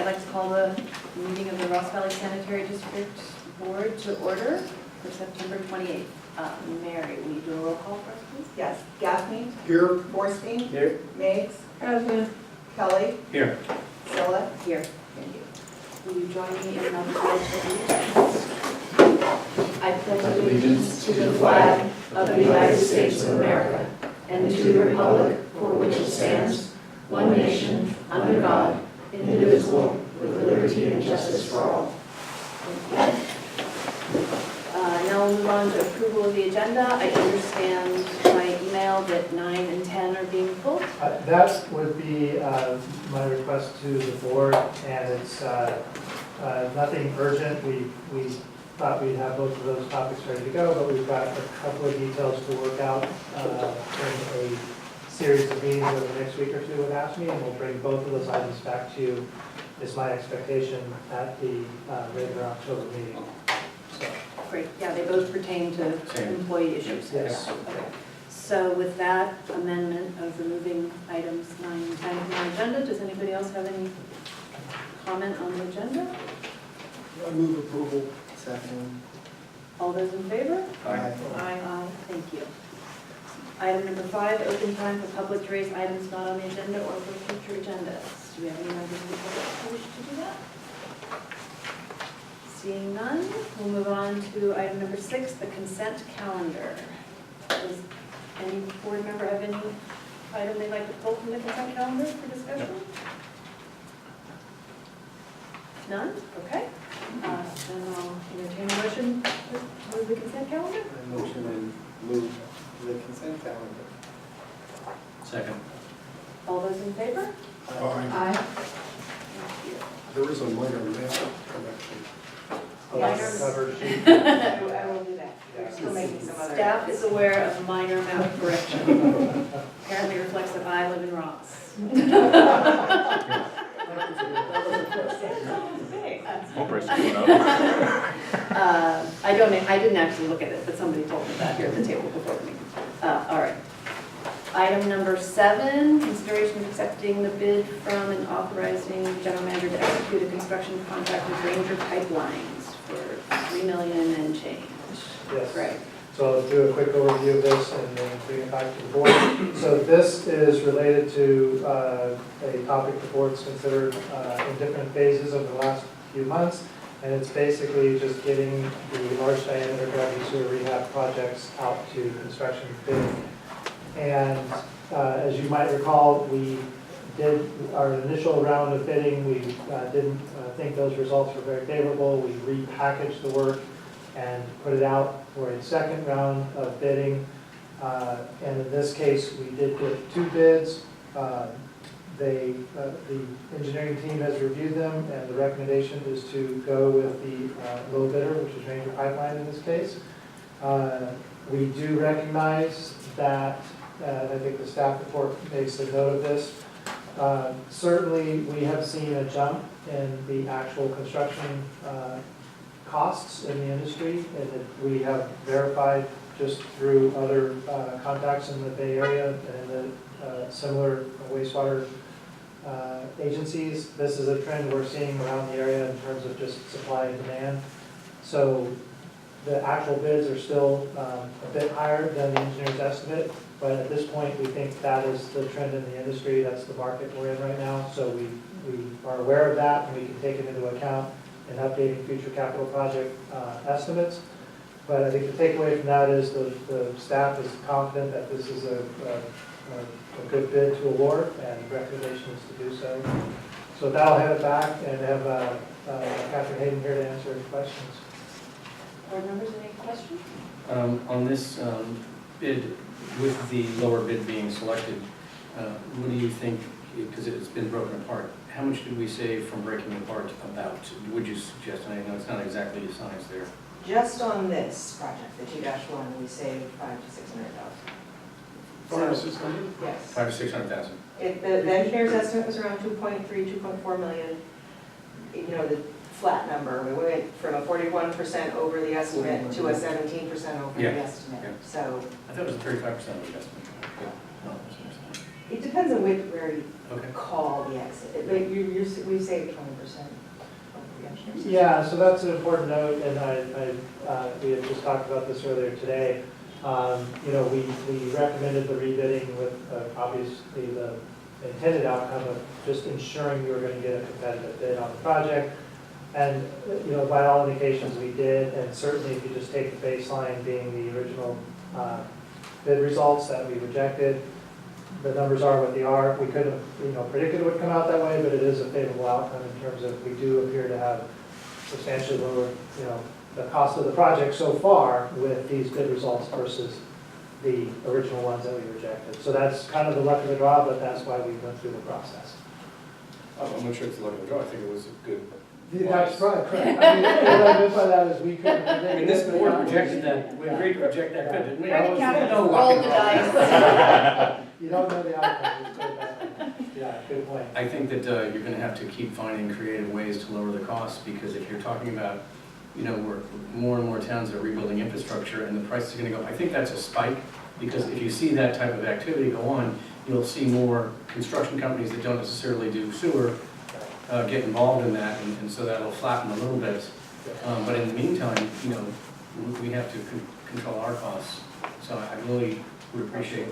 I'd like to call the meeting of the Ross Valley Sanitary District Board to order for September 28th. Mary, will you do a roll call for us, please? Yes. Gaffney. Here. Borstein. Here. Meigs. Present. Kelly. Here. Silla. Here. Thank you. Will you join me in the pledge of allegiance? I pledge allegiance to the flag of the United States of America and to the republic for which it stands, one nation, under God, indivisible, with liberty and justice for all. Now we'll move on to approval of the agenda. I understand by email that 9 and 10 are being pulled. That would be my request to the board, and it's nothing urgent. We thought we'd have both of those topics ready to go, but we've got a couple of details to work out in a series of meetings over the next week or two with ASME, and we'll bring both of those items back to you, is my expectation, at the regular October meeting. So, Great, yeah, they both pertain to employee issues. yes. Okay. So with that amendment of removing items 9 and 10 from the agenda, does anybody else have any comment on the agenda? I move approval. Second. All those in favor? Aye. Aye. Thank you. Item number 5, open time for public to raise items not on the agenda or for future agendas. Do we have any members of the public who wish to do that? Seeing none, we'll move on to item number 6, the consent calendar. Does any board member have any item they'd like to pull from the consent calendar for discussion? None? Okay. Then I'll entertain a motion to move the consent calendar. I motion and move the consent calendar. Second. All those in favor? Aye. Thank you. There is a minor math correction. Minor- Cover sheet. I will do that. We're still making some other. Staff is aware of minor mouth correction. Apparently reflects that I live in Ross. I didn't actually look at it, but somebody told me that here at the table before me. All right. Item number 7, consideration of accepting the bid from and authorizing general manager to execute a construction contract with Ranger Pipelines for $3 million and change. Yes. Right. So I'll do a quick overview of this and then bring it back to the board. So this is related to a topic the board's considered in different phases over the last few months. And it's basically just getting the large diameter gravity sewer rehab projects out to construction bidding. And as you might recall, we did our initial round of bidding. We didn't think those results were very favorable. We repackaged the work and put it out for a second round of bidding. And in this case, we did get 2 bids. The engineering team has reviewed them, and the recommendation is to go with the low bidder, which is Ranger Pipeline in this case. We do recognize that, I think the staff report makes a note of this. Certainly, we have seen a jump in the actual construction costs in the industry, and that we have verified just through other contacts in the Bay Area and the similar wastewater agencies. This is a trend we're seeing around the area in terms of just supply and demand. So the actual bids are still a bit higher than the engineer's estimate, but at this point we think that is the trend in the industry. That's the market we're in right now. So we are aware of that, and we can take it into account in updating future capital project estimates. But I think the takeaway from that is the staff is confident that this is a good bid to award, and recommendation is to do so. So that'll head it back and have Catherine Hayden here to answer any questions. Board members, any questions? On this bid, with the lower bid being selected, what do you think, because it's been broken apart, how much did we save from breaking it apart about? Would you suggest, and I know it's not exactly a science there. Just on this project, the 2-1, we saved $500,000 to $600,000. 5 to 600? Yes. 500,000 to 600,000. The engineer's estimate was around 2.4 million. You know, the flat number, we went from a 41% over the estimate to a 17% over the Yeah. estimate. Yeah. So I thought it was a 35% of the estimate. Yeah. No, that's what I'm saying. It depends on where you Okay. call the exit. Like we saved 20% of the engineers. Yeah, so that's an important note, and we had just talked about this earlier today. You know, we recommended the rebidding with obviously the intended outcome of just ensuring we were going to get a competitive bid on the project. And, you know, by all indications we did, and certainly if you just take the baseline being the original bid results that we rejected, the numbers are what they are. We couldn't have, you know, predicted it would come out that way, but it is a favorable outcome in terms of we do appear to have substantially lower, you know, the cost of the project so far with these bid results versus the original ones that we rejected. So that's kind of the luck of the draw, but that's why we went through the process. I'm not sure it's the luck of the draw, I think it was a good. That's right, correct. I mean, what I meant by that is we couldn't predict. I mean, this board rejected that, we agreed to reject that bid, didn't we? Right, That Captain, was no luck roll of the draw. You don't know the outcome. Let's put it that way. Yeah, good point. I think that you're gonna have to keep finding creative ways to lower the costs, because if you're talking about, you know, where more and more towns are rebuilding infrastructure and the price is gonna go, I think that's a spike, because if you see that type of activity go on, you'll see more construction companies that don't necessarily do sewer get involved in that, and so that'll flatten a little bit. But in the meantime, you know, we have to control our costs. So I really would appreciate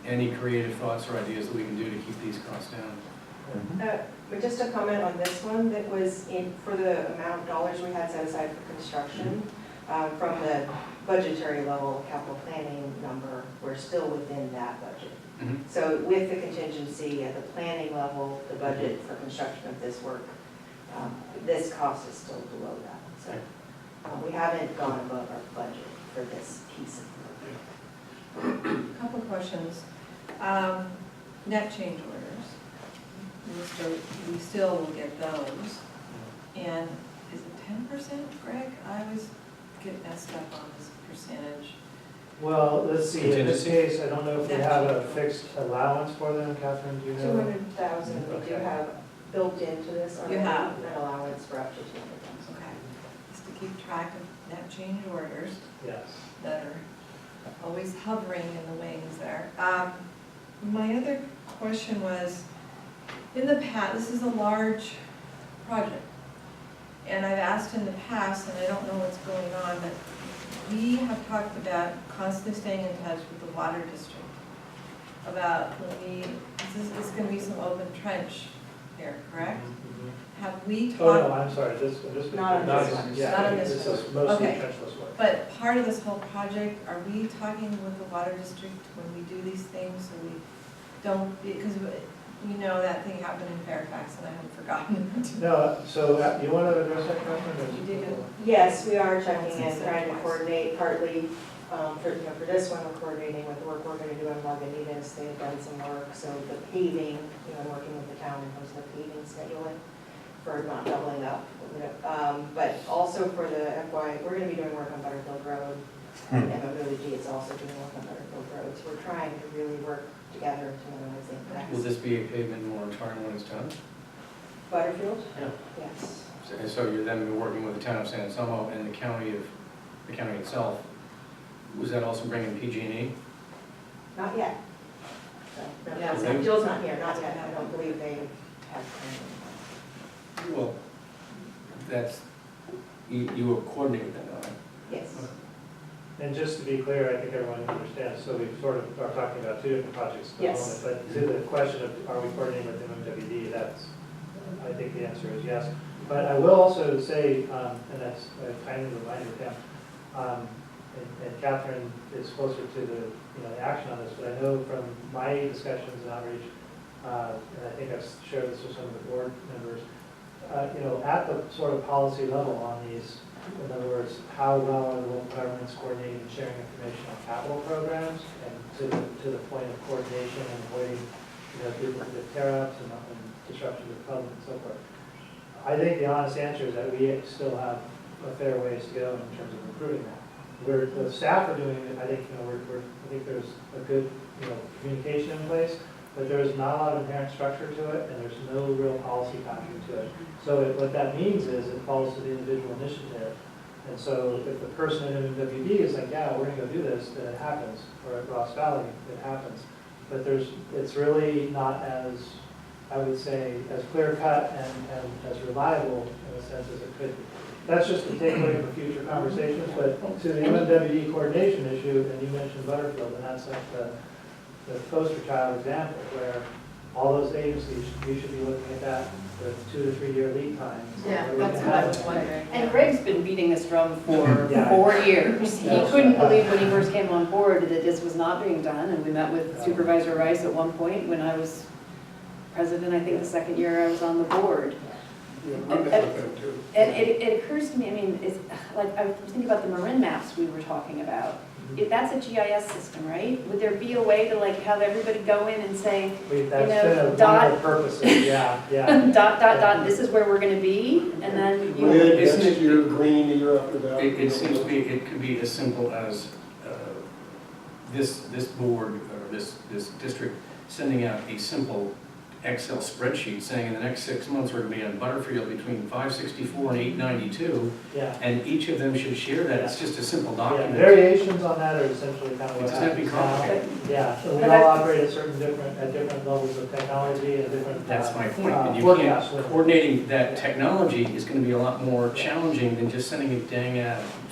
any creative thoughts or ideas that we can do to keep these costs down. But just a comment on this one, that was for the amount of dollars we had set aside for construction, from the budgetary level, capital planning number, we're still within that budget. So with the contingency at the planning level, the budget for construction of this work, this cost is still below that. So we haven't gone above our budget for this piece of work. Couple questions. Net change orders. We still will get those. And is it 10%, Greg? I always get messed up on this percentage. Well, let's see, in this case, I don't know if we have a fixed allowance for them, Catherine, do you know? 200,000 we do Okay. have built into this. You have. An allowance for up to 200,000. Okay. Just to keep track of net change orders Yes. that are always hovering in the wings there. My other question was, in the past, this is a large project. And I've asked in the past, and I don't know what's going on, but we have talked about constantly staying in touch with the water district about when it's going to be some open trench here, correct? Have we Oh, no, talked, I'm sorry, this. Not on this one. Yeah, Not on this this one. is mostly Okay. trenchless work. but part of this whole project, are we talking with the water district when we do these things, so we don't, because we know that thing happened in Fairfax and I haven't forgotten. No, so you want to address that question? or- You do. Yes, we are checking and trying to coordinate partly, for this one, we're coordinating with the work we're gonna do in Lagunitas. They've done some work, so the paving, I'm working with the town in terms of the paving scheduling for not doubling up. But also for the FY, we're gonna be doing work on Butterfield Road. And MWG is also doing work on Butterfield Road, so we're trying to really work together to minimize the impacts. Will this be a pavement moratorium when it's done? Butterfield? Yeah. Yes. So you're then working with the town of San Anselmo and the county itself. Was that also bringing PG&E? Not yet. So, no, Yeah. Jill's not here, not yet. I don't believe they have planning. Well, that's, you will coordinate with them, though, right? Yes. And just to be clear, I think everyone understands, so we sort of are talking about two different projects at the Yes. moment. But to the question of, are we coordinating with MMWD, that's, I think the answer is yes. But I will also say, and that's a tiny reminder, Tim, and Catherine is closer to the, the action on this, but I know from my discussions and outreach, and I think I've shared this with some of the board members, at the sort of policy level on these, in other words, how well are the local governments coordinating and sharing information on capital programs, and to the point of coordination and avoiding, duplicative tear-ups and disruption to the public and so forth. I think the honest answer is that we still have a fair ways to go in terms of improving that. The staff are doing it. I think I think there's a good communication in place, but there's not a lot of inherent structure to it, and there's no real policy pattern to it. So what that means is it falls to the individual initiative. And so if the person at MWD is like, yeah, we're going to go do this, then it happens. Or at Ross Valley, it happens. but it's really not as, I would say, as clear cut and as reliable in a sense as it could be. That's just a takeaway for future conversations, but to the MMWD coordination issue, and you mentioned Butterfield, and that's like the poster child example where all those agencies, you should be looking at that with 2 to 3 year lead times. Yeah, that's what I was wondering. And Greg's been beating this drum for Yeah. 4 years. He Yeah. couldn't believe when he first came on board that this was not being done, and we met with Supervisor Rice at one point when I was president, I think the second year I was on the board. And it occurs to me, I mean, it's like, I was thinking about the Marin maps we were talking about. If that's a GIS system, right? Would there be a way to like have everybody go in and say, That's know, been a one dot- of the purposes, yeah. dot, this is where we're gonna be, and then you. Red Isn't next it- year, green the year after that. It seems to be, it could be as simple as this board, or this district, sending out a simple Excel spreadsheet saying in the next 6 months, we're gonna be on Butterfield between 564 and 892, Yeah. and each of them should share that. It's just a simple Yeah, document. variations on that are essentially kind of It what doesn't have to be happens now. complicated. Yeah, and we But all I- operate at different levels of technology and different. That's my point. And you forecasts can't, with it. coordinating that technology is gonna be a lot more challenging than just sending a dang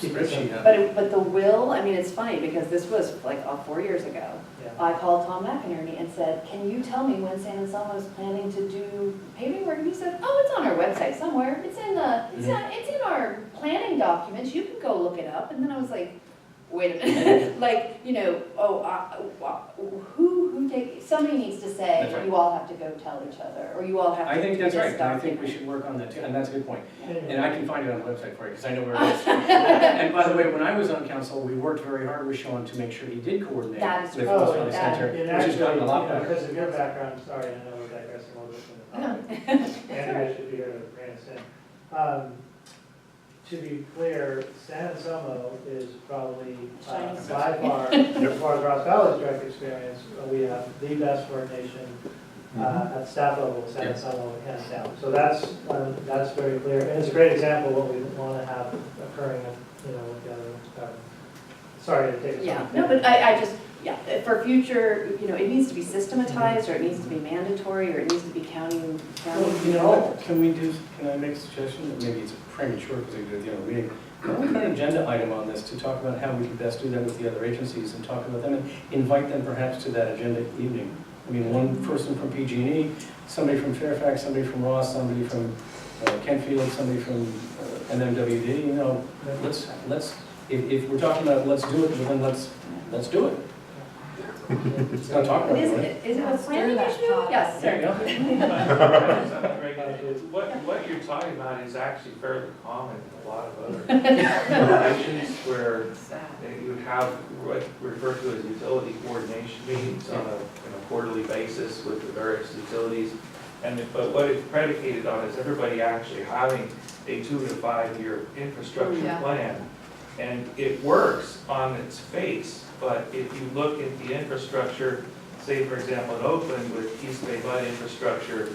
spreadsheet out. But the will, I mean, it's funny because this was like 4 years ago. Yeah. I called Tom McInerney and said, can you tell me when San Anselmo is planning to do paving work? And he said, oh, it's on our website somewhere. It's in it's in our planning documents. You can go look it up. And then I was like, wait a minute, like, who take, somebody needs to That's say, right. you all have to go tell each other, or you all have to I do think this that's right, and I think document. we should work on that too, and that's a good point. Yeah. And I can find it on the website for you, because I know where it is. And by the way, when I was on council, we worked very hard with Sean to make sure he did coordinate That is with true. us on Oh, the that- center, And which has actually, gotten a lot better. because of your background, sorry, I know we're digressing a little bit from the topic. That's all right. Andrea should be here to rein us in. To be clear, San Anselmo is probably Shining by star. far, as far as Ross Valley's direct experience, we have the best coordination at staff level, San Yeah. Anselmo, hands down. So that's very clear, and it's a great example of what we want to have occurring, with the other. Sorry to take us Yeah, off. no, but I just, for future, it needs to be systematized, or it needs to be mandatory, or it needs to be county Well, you know what, role. can I make a suggestion, that maybe it's premature, because we do it at the end of the meeting. Can we put an agenda item on this to talk about how we can best do that with the other agencies, and talk about them, and invite them perhaps to that agenda evening? I mean, one person from PG&E, somebody from Fairfax, somebody from Ross, somebody from Kentfield, somebody from MMWD, let's, if we're talking about let's do it, well then let's do it. Let's not talk about Is it. it a Stir planning that issue? pot. Yes, There you go. What you're talking about is actually fairly common in a lot of other organizations where you have what we refer to as utility coordination meetings on a quarterly basis with the various utilities. But what it's predicated on is everybody actually having a 2 to 5 year infrastructure Yeah. plan. And it works on its face, but if you look at the infrastructure, say for example in Oakland with East Bay Mud infrastructure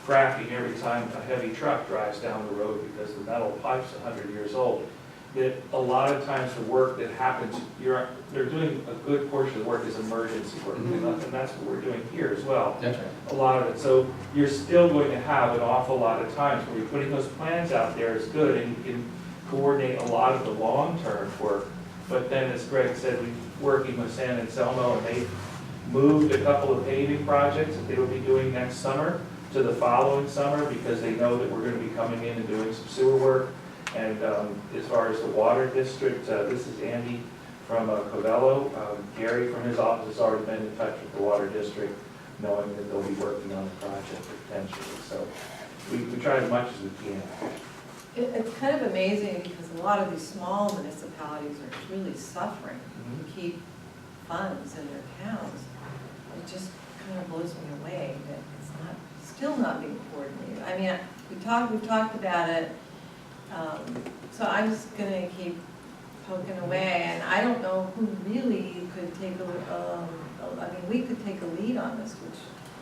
cracking every time a heavy truck drives down the road because the metal pipe's 100 years old, that a lot of times the work that happens, they're doing a good portion of the work is emergency work, and that's what we're doing here as well. That's right. A lot of it. So you're still going to have an awful lot of times where you're putting those plans out there is good, and you can coordinate a lot of the long-term work. But then, as Greg said, we're working with San Anselmo, and they've moved a couple of paving projects that they will be doing next summer to the following summer because they know that we're going to be coming in and doing some sewer work. And as far as the water district, this is Andy from Covello. Gary from his office has already been in touch with the water district, knowing that they'll be working on the project potentially. So we try as much as we can. It's kind of amazing because a lot of these small municipalities are really suffering to keep funds in their towns. It just kind of blows me away that it's still not being coordinated. I mean, we've talked about it, so I'm just gonna keep poking away, and I don't know who really could take we could take a lead on this, which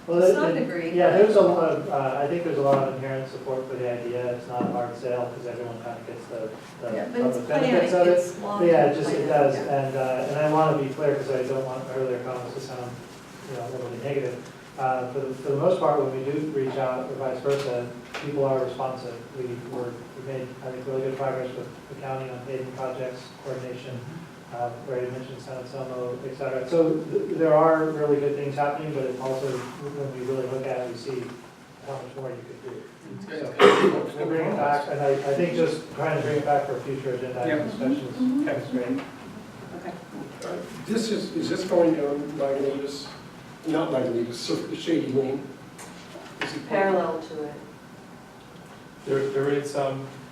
to some degree. Yeah, there's a lot of, I think there's a lot of inherent support for the idea. It's not a hard sale because everyone kind of gets the Yeah, but it's the planning, benefits of it. it's long-term Yeah, it planning. does, Yeah. and I want to be clear because I don't want my earlier comments to sound it'll be negative. For the most part, when we do reach out or vice versa, people are responsive. We made, I think, really good progress with the county on paving projects, coordination, already mentioned San Anselmo, et cetera. So there are really good things happening, but it also, when we really look at it, we see how much more you could do. So we'll bring it back, and I think just trying to bring it back for a future agenda item discussion is great. Okay. Is this going down Lagunitas, not Lagunitas, Shady Lane? Is it Parallel to it. There is,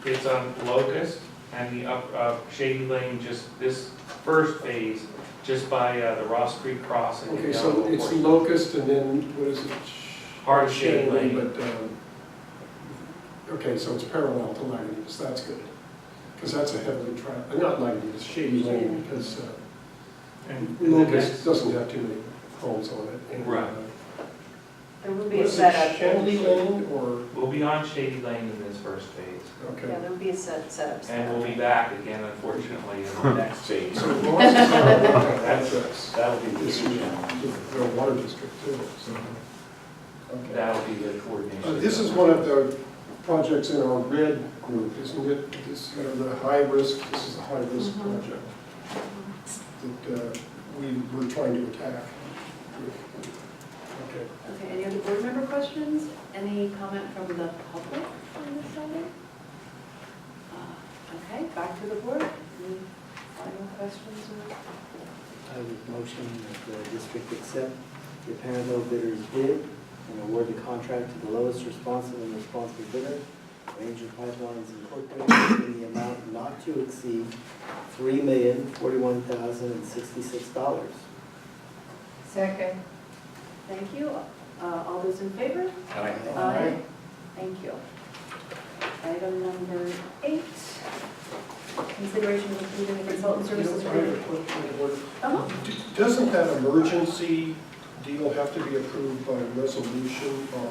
it's on Locust and the Shady Lane, just this first phase, just by the Ross Creek crossing. Okay, so it's Locust and then, what is it? Hard Shady Lane. But, okay, so it's parallel to Lagunitas, that's good. Because that's a heavily trafficked, not Lagunitas, Shady Lane, because And Locust doesn't have too many homes on it. And, Right. There will be What a is it, setup. Shady Lane or, We'll be on Shady Lane in this first phase. okay. Yeah, there will be a setup. And we'll be back again, unfortunately, in the next phase. So Ross is That's, that'll be this the, is the water district too, so. Okay. that'll be the coordination. This is one of the projects in our red group, isn't it? This, the high risk, this is the high risk project that we were trying to attack. Okay. Okay, any other board member questions? Any comment from the public on this subject? Okay, back to the board. Any final questions? I would motion that the district accept the apparent low bidder's bid and award the contract to the lowest responsive and responsible bidder, Ranger Pipelines Incorporated, in the amount not to exceed $3,041,066. Second. Thank you. All those in favor? Aye. Aye. Thank you. Item number 8, consideration of approving the consultant services I have a agreement. quick point of order. Uh-huh. Doesn't that emergency deal have to be approved by resolution or,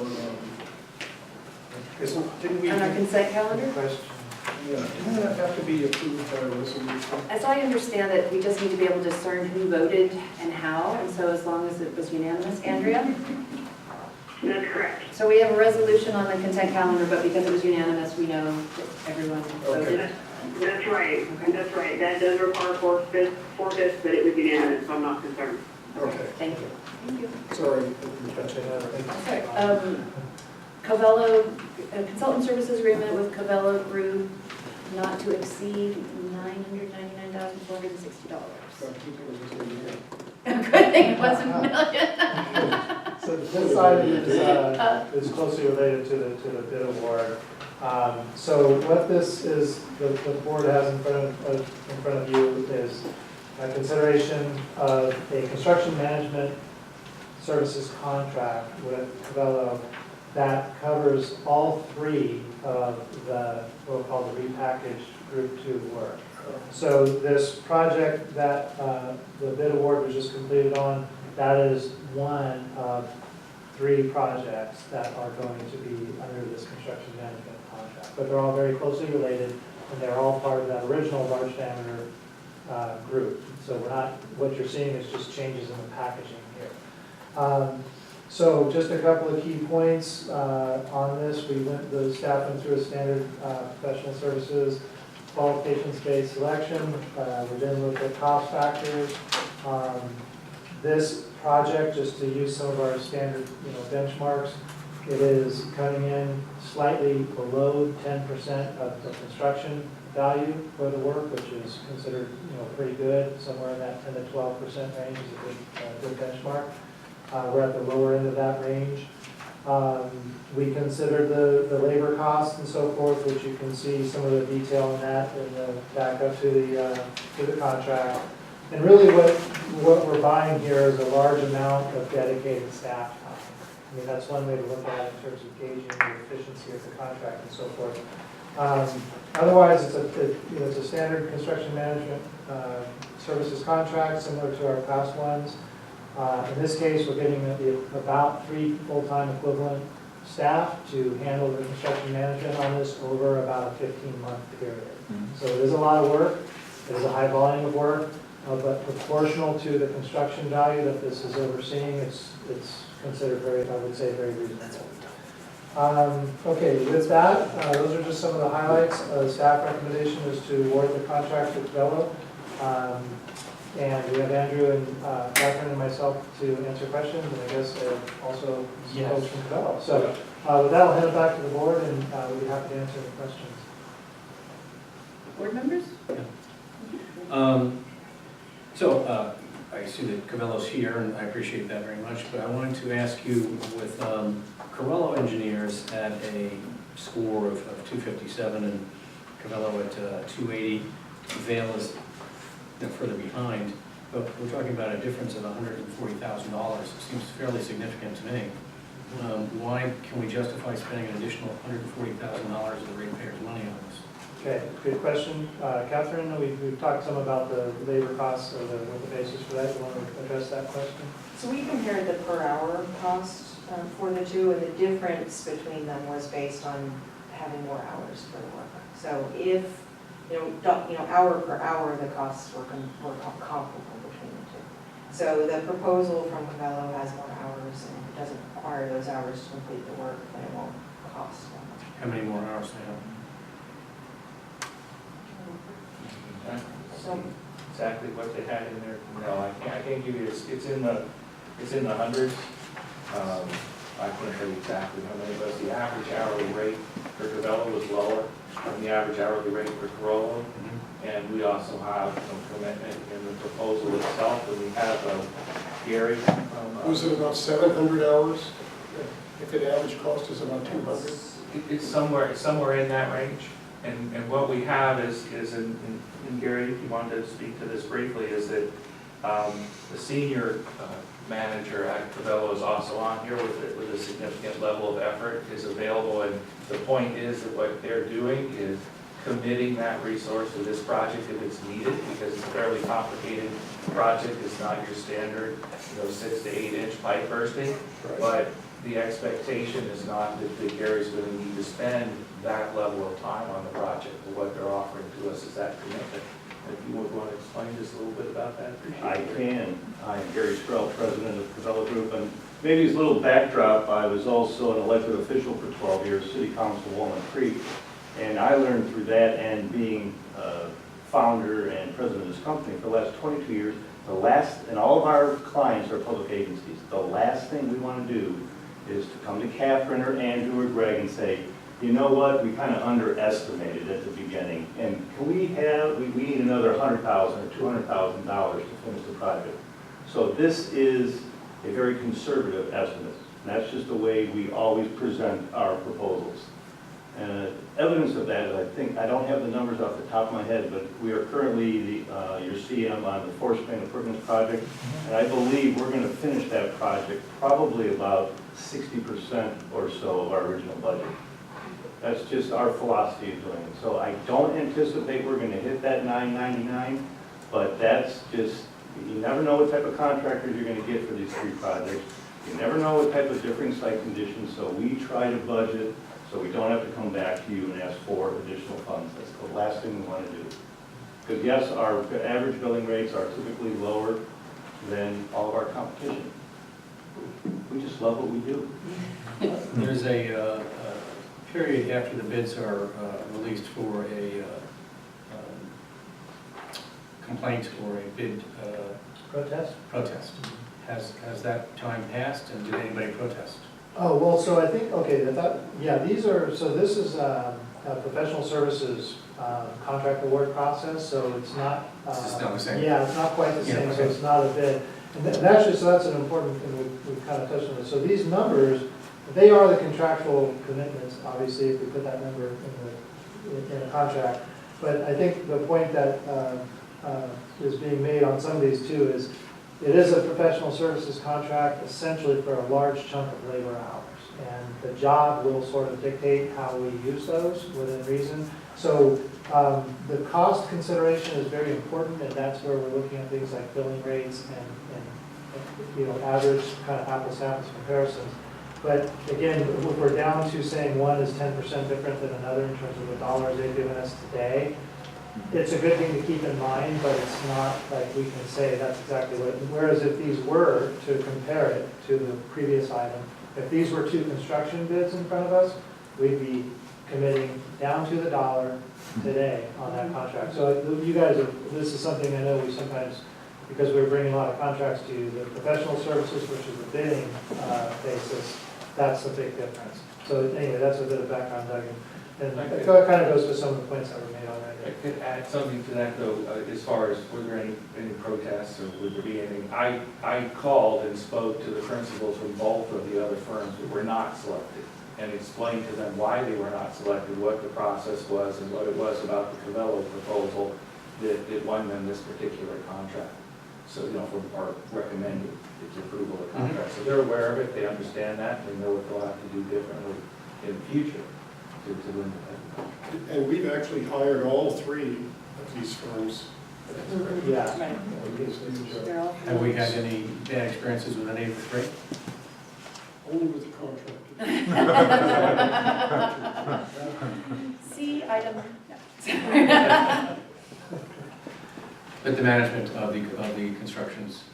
didn't we? On our consent calendar? Question. Yeah, didn't that have to be approved by resolution? As I understand it, we just need to be able to discern who voted and how, and so as long as it was unanimous, Andrea? That's correct. So we have a resolution on the consent calendar, but because it was unanimous, we know that everyone voted. That's right. Okay. That's right. That does require four-fifths, but it was unanimous, so I'm not concerned. Okay, Thank you. Thank you. sorry. Catching up. Sorry. Covello, consultant services agreement with Covello Group not to exceed $999,460. Good thing it wasn't a million. So this item is closely related to the bid award. So what this is, the board has in front of you is a consideration of a construction management services contract with Covello that covers all 3 of the, what we'll call the repackaged Group 2 work. So this project that the bid award was just completed on, that is one of 3 projects that are going to be under this construction management contract. But they're all very closely related, and they're all part of that original large diameter group. So we're not, what you're seeing is just changes in the packaging here. So just a couple of key points on this. The staff went through a standard professional services qualifications-based selection. We then looked at cost factors. This project, just to use some of our standard benchmarks, it is coming in slightly below 10% of the construction value for the work, which is considered pretty good. Somewhere in that 10 to 12% range is a good benchmark. We're at the lower end of that range. We considered the labor costs and so forth, which you can see some of the detail on that in the backup to the contract. And really what we're buying here is a large amount of dedicated staff time. I mean, that's one way to look at it in terms of gauging the efficiency of the contract and so forth. Otherwise, it's a standard construction management services contract similar to our past ones. In this case, we're getting about 3 full-time equivalent staff to handle the construction management on this over about a 15-month period. So it is a lot of work. It is a high volume of work, but proportional to the construction value that this is overseeing, it's it's considered very, I would say, very reasonable. Okay, with that, those are just some of the highlights. Staff recommendation is to award the contract to Cabello. And we have Andrew and Catherine and myself to answer questions, and I guess also some folks from Cabello. So with that, I'll hand it back to the board, and we'll be happy to answer any questions. Board members? So I see that Cabello's here, and I appreciate that very much, but I wanted to ask you, with Cabello engineers at a score of 257 and Cabello at 280, Vail is further behind, but we're talking about a difference of $140,000. It seems fairly significant to me. Why can we justify spending an additional $140,000 of the ratepayers' money on this? Okay, good question. Catherine, we've talked some about the labor costs, or what the basis for that. You want to address that question? So we compared the per hour cost for the two, and the difference between them was based on having more hours for the work. So if, hour per hour, the costs were comparable between the two. So the proposal from Cabello has more hours, and if it doesn't require those hours to complete the work, then it won't cost that much. How many more hours do they have? So Exactly what they had in there, no, I can't give you, it's in the hundreds. I couldn't tell you exactly how many, but the average hourly rate for Cabello was lower than the average hourly rate for Corolla. And we also have some commitment in the proposal itself, and we have Gary from. Was it about 700 hours? If an average cost is about 200? It's somewhere in that range. And what we have is and Gary, if you wanted to speak to this briefly, is that the senior manager at Cabello is also on here with a significant level of effort, is available, and the point is that what they're doing is committing that resource to this project if it's needed, because it's a fairly complicated project. It's not your standard, 6 to 8 inch pipe bursting, but the expectation is not that Gary's going to need to spend that level of time on the project. But what they're offering to us is that commitment. If you would want to explain just a little bit about that, I can. I am Gary Stroll, president of Cabello Group, and maybe as a little backdrop, I was also an elected official for 12 years, City Council Walnut Creek, and I learned through that and being founder and president of this company for the last 22 years, and all of our clients are public agencies, the last thing we want to do is to come to Catherine or Andrew or Greg and say, you know what, we kind of underestimated at the beginning, and can we need another $100,000 or $200,000 to finish the project. So this is a very conservative estimate, and that's just the way we always present our proposals. Evidence of that is, I don't have the numbers off the top of my head, but we are currently your CM on the force main improvements project, and I believe we're going to finish that project probably about 60% or so of our original budget. That's just our philosophy of doing it. So I don't anticipate we're going to hit that $999, but that's just, you never know what type of contractors you're going to get for these 3 projects. You never know what type of differing site conditions, so we try to budget so we don't have to come back to you and ask for additional funds. That's the last thing we want to do. Because yes, our average billing rates are typically lower than all of our competition. We just love what we do. There's a period after the bids are released for a complaint or a bid protest. Has that time passed, and did anybody protest? Oh, well, so I think, okay, this is a professional services contract award process, so it's not. It's not the same. Yeah, it's not quite the same, Yeah, so it's not a bid. And actually, so that's an important thing, we've kind of touched on this. So these numbers, they are the contractual commitments, obviously, if we put that number in a contract. But I think the point that is being made on some of these too is, it is a professional services contract essentially for a large chunk of labor hours. And the job will sort of dictate how we use those within reason. So the cost consideration is very important, and that's where we're looking at things like billing rates and average kind of apples to apples comparisons. But again, if we're down to saying one is 10% different than another in terms of the dollars they've given us today, it's a good thing to keep in mind, but it's not like we can say that's exactly what, whereas if these were to compare it to the previous item, if these were two construction bids in front of us, we'd be committing down to the dollar today on that contract. So you guys, this is something I know we sometimes, because we're bringing a lot of contracts to you, the professional services, which is the bidding basis, that's a big difference. So anyway, that's a bit of background, Doug. And it kind of goes to some of the points that were made already. I could add something to that though, as far as were there any protests or would there be anything? I called and spoke to the principals from both of the other firms that were not selected and explained to them why they were not selected, what the process was and what it was about the Cavello proposal that won them this particular contract. So, or recommended its approval of the contract. So they're aware of it, they understand that, and they know what they'll have to do differently in the future to win the contract. And we've actually hired all three of these firms. Yeah. Right. They're all. Have we had any bad experiences with any of the three? Only with the contractor. See, item. But the management of the constructions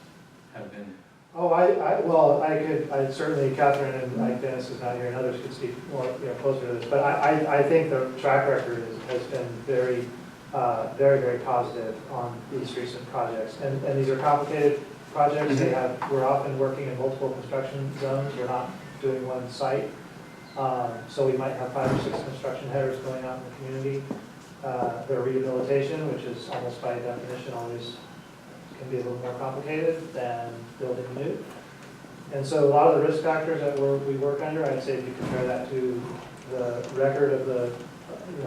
have been, Oh, I certainly, Catherine and Mike Dennis is not here, and others could speak more, closer to this, but I think the track record has been very, very positive on these recent projects. And these are complicated projects. We're often working in multiple construction zones. We're not doing one site. So we might have 5 or 6 construction headers going out in the community. Their rehabilitation, which is almost by definition always can be a little more complicated than building new. And so a lot of the risk factors that we work under, I'd say if you compare that to the record of the,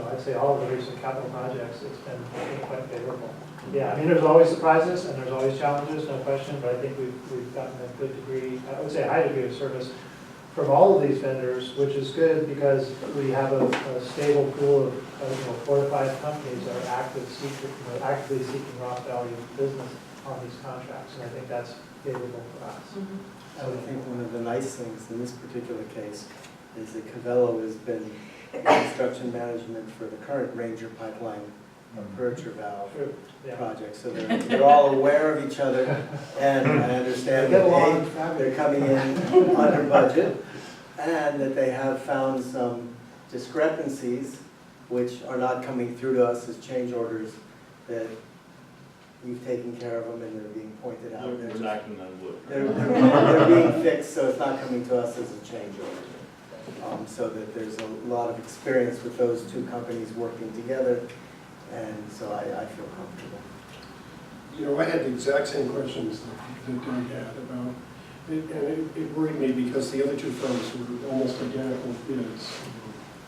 I'd say all of the recent capital projects, it's been quite favorable. Yeah, I mean, there's always surprises and there's always challenges, no question, but I think we've gotten a good degree, I would say a high degree of service from all of these vendors, which is good because we have a stable pool of 4 to 5 companies that are actively seeking Ross Value business on these contracts, and I think that's favorable for us. I would think one of the nice things in this particular case is that Cavello has been construction management for the current Ranger pipeline aperture valve True, yeah. project. So they're all aware of each other, and I understand that they're coming in under budget, and that they have found some discrepancies which are not coming through to us as change orders, that we've taken care of them and they're being pointed out. We're knocking on wood. They're being fixed, so it's not coming to us as a change order. So that there's a lot of experience with those two companies working together, and so I feel comfortable. I had the exact same questions that Doug had about, and it worried me because the other two firms were almost identical bids.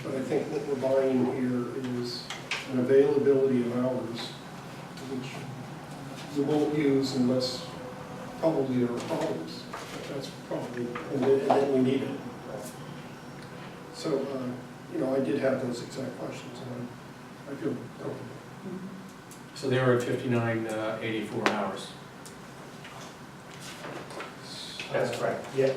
But I think what we're buying here is an availability of hours, which we won't use unless probably there are problems. That's probably, and then we need it. So, I did have those exact questions, and I feel comfortable. so they were at 59.84 hours. That's correct. Yeah.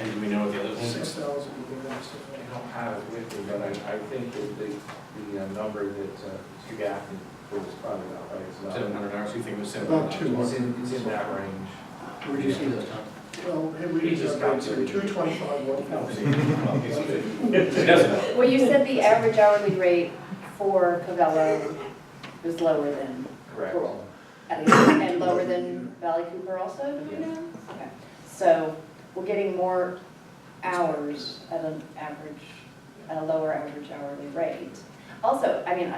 And do we know what the other one is? 6,000. I don't have it with me, but I think that the number that Mr. Gaffney was probably about right. It's about 700 hours, you think it was About 700 It's in that range. Where did you see those, Tom? Well, He just calculated. 225, 1,000. It doesn't know. Well, you said the average hourly rate for Cavello was lower than Correct. Rural. And lower than Valley Cooper also, do we know? Okay. So we're getting more hours at a lower average hourly rate. Also, I mean,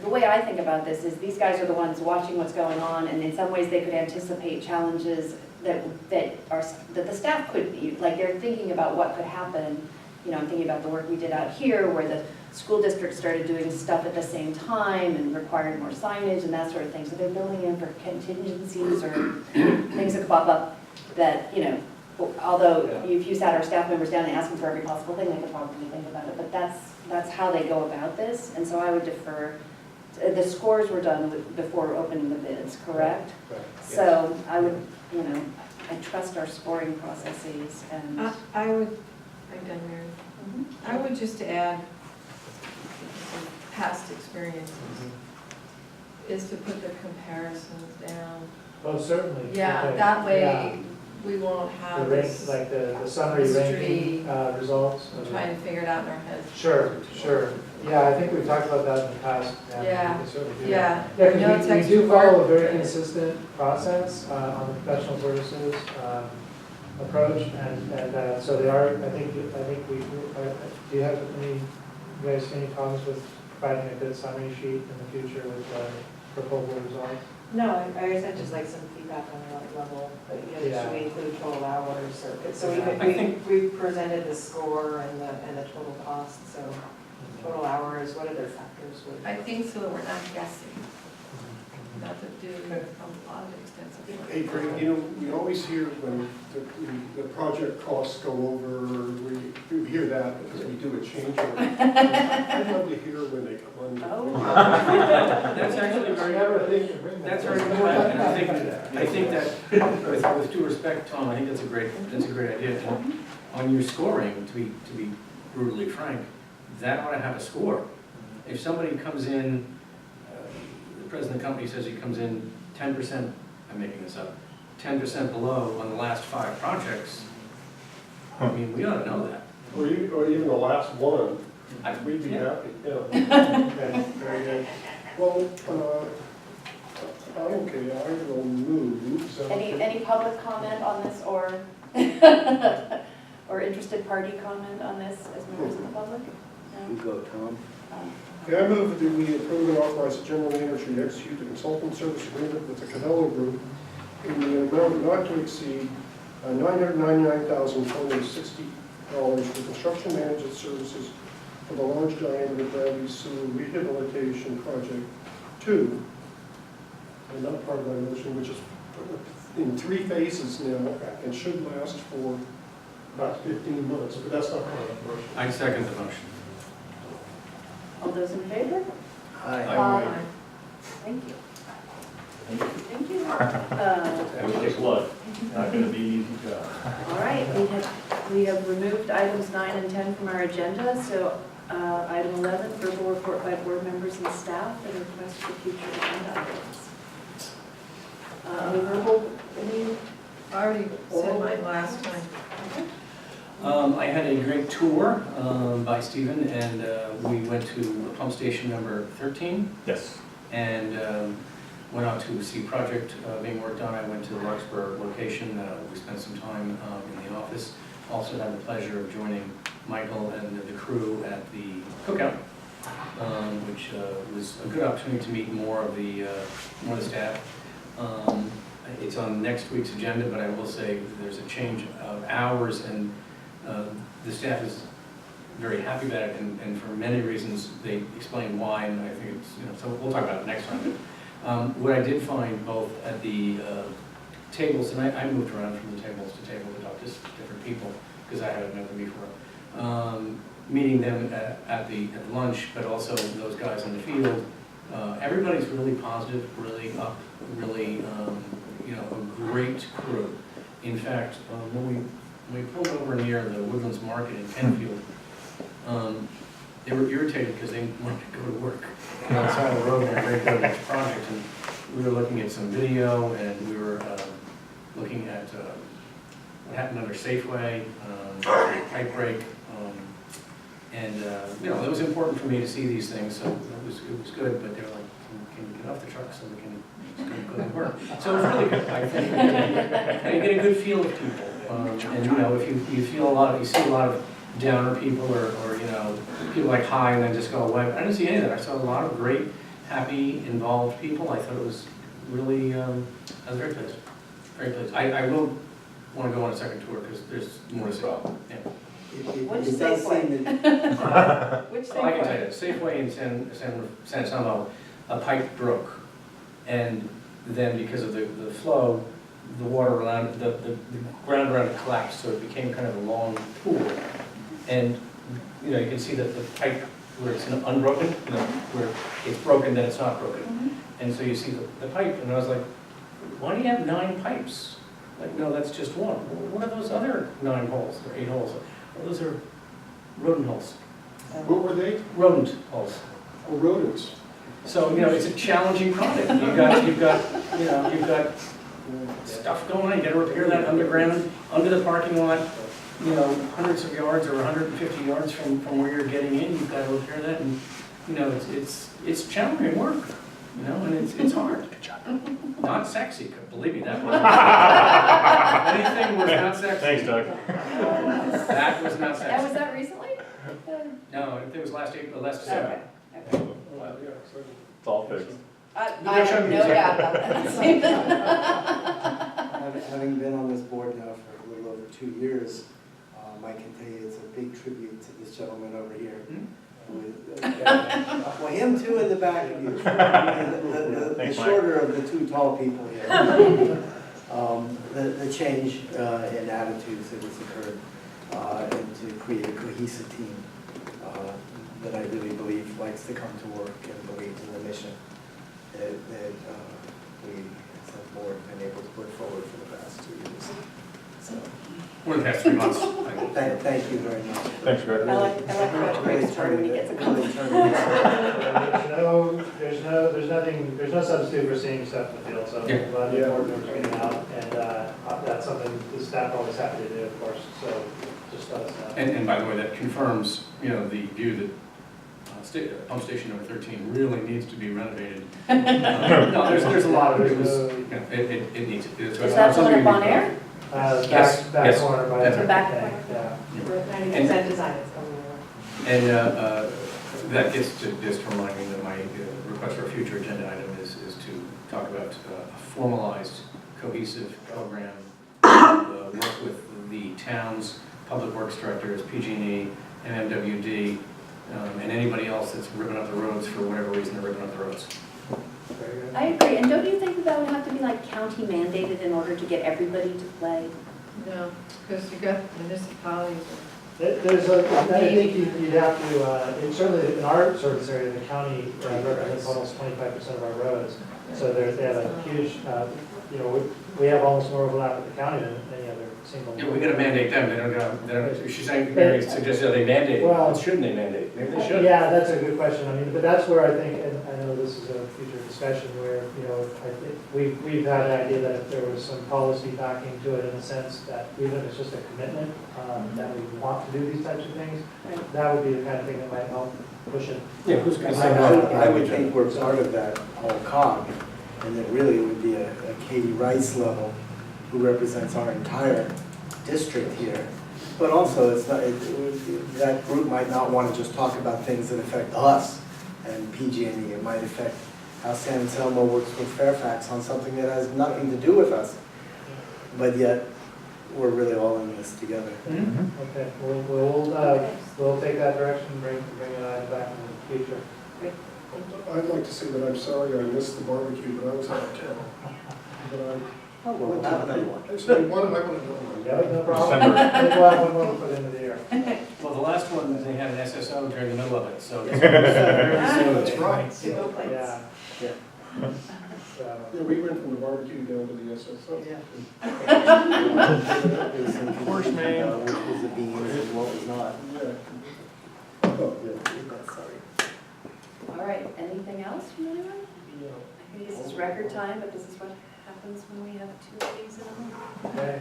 the way I think about this is these guys are the ones watching what's going on, and in some ways they could anticipate challenges that the staff could be, like they're thinking about what could happen. I'm thinking about the work we did out here where the school district started doing stuff at the same time and required more signage and that sort of thing. So they're building in for contingencies or things that could pop up that, although if you sat our staff members down and asked them for every possible thing, they could probably think about it. But that's how they go about this. And so I would defer. The scores were done before opening the bids, correct? Right. So I would, I trust our scoring processes and. I would, are you done, Marin? I would just add, past experiences, is to put the comparisons down. Oh, certainly. Yeah, Okay. that Yeah. way we won't The have rank, this like the summary ranking results. trying to figure it out in our heads. Sure, sure. Yeah, I think we've talked about that in the past. and Yeah. We can certainly do that. Yeah. Yeah, I know it's because we extra do follow a work, very but- consistent process on the professional services approach, and so they are, I think we, do you have any, you guys any problems with providing a good summary sheet in the future with proposal results? No, I said just like some feedback on the level, but Yeah. should we include total hours or, so Yeah. I think- we presented the score and the total cost, so total hours, what other factors would? I think so that we're not guessing, not to do a lot of extensive work. Hey, Greg, you know, we always hear when the project costs go over, we hear that because we do a change order. I'd love to hear when they come under. That's actually very, that's very important. important, and I think that, with due respect, Tom, I think that's a great idea. On your scoring, to be brutally frank, that ought to have a score. If somebody comes in, the president of the company says he comes in 10%, I'm making this up, 10% below on the last 5 projects, I mean, we ought to know that. Or even the last one, we'd be happy, yeah. Okay, very good. Well, okay, I will move, so. Any public comment on this or, or interested party comment on this as members of the public? You No? go, Tom. Okay, I move that we approve and authorize the general manager to execute a consultant service agreement with the Cavello Group in the amount not to exceed $999,460 for construction management services for the large diameter Bradley Sewer Rehabilitation Project 2, and not part of my motion, which is in 3 phases now and should last for about 15 months, but that's not part of the motion. I second the motion. All those in favor? Aye. Thank you. Thank you. Good luck. Not gonna be an easy job. All right, we have removed items 9 and 10 from our agenda, so item 11, verbal report by board members and staff and request for future agenda items. Any verbal, any? I already said mine last time. I had a great tour by Stephen, and we went to pump station number 13. Yes. And went out to see a project being worked on. I went to the Larkspur location. We spent some time in the office. Also had the pleasure of joining Michael and the crew at the cookout, which was a good opportunity to meet more of the staff. It's on next week's agenda, but I will say there's a change of hours, and the staff is very happy about it, and for many reasons they explain why, and I think it's, so we'll talk about it next time. What I did find both at the tables, and I moved around from the tables to table to talk to different people, because I hadn't met them before, meeting them at the lunch, but also those guys in the field. Everybody's really positive, really up, really, a great crew. In fact, when we pulled over near the Woodlands Market in Penfield, they were irritated because they wanted to go to work outside the road and ready to go to the next project. And we were looking at some video, and we were looking at what happened under Safeway, pipe break, and it was important for me to see these things. So it was good. But they were like, "Can you get off the truck so we can go to work?" So it was really good. I think you get a good feel of people, and if you feel a lot, you see a lot of downer people, or people like hi and then just go away. But I didn't see any of that. I saw a lot of great, happy, involved people. I thought it was really, I was very pleased. Very pleased. I will want to go on a second tour because there's more to see. Yeah. Which It does Safeway? seem that- Which Well, I can tell Safeway? you, Safeway in San Anselmo, a pipe broke, and then because of the flow, the water around, the ground around it collapsed, so it became kind of a long pool. And, you can see that the pipe, where it's unbroken, where it's broken, then it's not broken. And so you see the pipe, and I was like, why do you have 9 pipes? Like, no, that's just one. Well, what are those other 9 holes, or 8 holes? Well, those are rodent holes. What were they? Rodent holes. Or rodents. So, it's a challenging project. You've got stuff going on, you gotta repair that underground, under the parking lot, hundreds of yards or 150 yards from where you're getting in, you've gotta repair that, and, it's challenging work, and it's hard. Not sexy, believe me, that was. Anything was not sexy. Thanks, Doug. That was not And was sexy. that recently? No, it was last April, last December. Okay. Wow, yeah, so It's all fixed. I have no doubt about that. Having been on this board now for a little over 2 years, I can tell you it's a big tribute to this gentleman over here. Well, him too in the back of you. The Thanks, Mike. shorter of the two tall people here. The change in attitudes that has occurred and to create a cohesive team that I really believe likes to come to work and believes in the mission that we as a board have been able to put forward for the past 2 years. So, For the past 3 months. thank you very much. Thanks, Greg. I like what Greg's turn when he gets a compliment. There's no substitute for seeing stuff in the field, so Yeah. I'm glad the board members are getting out, and that's something the staff always happy to do, of course, so just let us know. And by the way, that confirms, the view that pump station number 13 really needs to be renovated. No, there's a lot of it. It needs it. Is that the one at Bon Air? Yes, Back yes. corner by That's the right. Back bank, corner. yeah. We're 90% design, it's coming along. And that gets to just remind me that my request for a future agenda item is to talk about a formalized, cohesive program, work with the town's public works directors, PG&E, MMWD, and anybody else that's ripping up the roads for whatever reason they're ripping up the roads. Very good. I agree, and don't you think that would have to be like county mandated in order to get everybody to play? No, because you got municipalities. There's I think you'd have to, certainly in our service area, the county represents almost 25% of our roads. So they have a huge, we have almost more overlap with the county than any other single. Yeah, we gotta mandate them, they don't, she's saying, Mary suggested they mandate, Well, shouldn't they mandate? Maybe they should. Yeah, that's a good question. But that's where I think, and I know this is a future discussion where, I think we've had the idea that if there was some policy backing to it in the sense that even if it's just a commitment, that we want to do these types of things, Right. that would be the kind of thing that might help push it. Yeah, who's gonna say I would think we're part of that whole cog, and that really it would be a Katie Rice level who represents our entire district here. But also, it's not, that group might not want to just talk about things that affect us and PG&E. It might affect how San Anselmo works with Fairfax on something that has nothing to do with us. But yet, we're really all in this together. Okay, we'll take that direction and bring it back in the future. I'd like to say that I'm sorry I missed the barbecue, but I was out of town. But Oh, well, we'll have another one. I want another one. Yeah, no problem. We'll have one more to put into the air. Well, the last one, they had an SSO during the middle of it, so. That's right. Go plates. Yeah. Yeah. So, Yeah, we went from the barbecue down to the SSO. Of course, man. Which was the beans and what was not. Yeah. Oh, yeah. Sorry. All right, anything else from anyone? I think this is record time, but this is what happens when we have 2 meetings in a month. okay.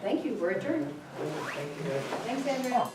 Thank you, we're adjourned. Thank you, guys. Thanks, Andrea.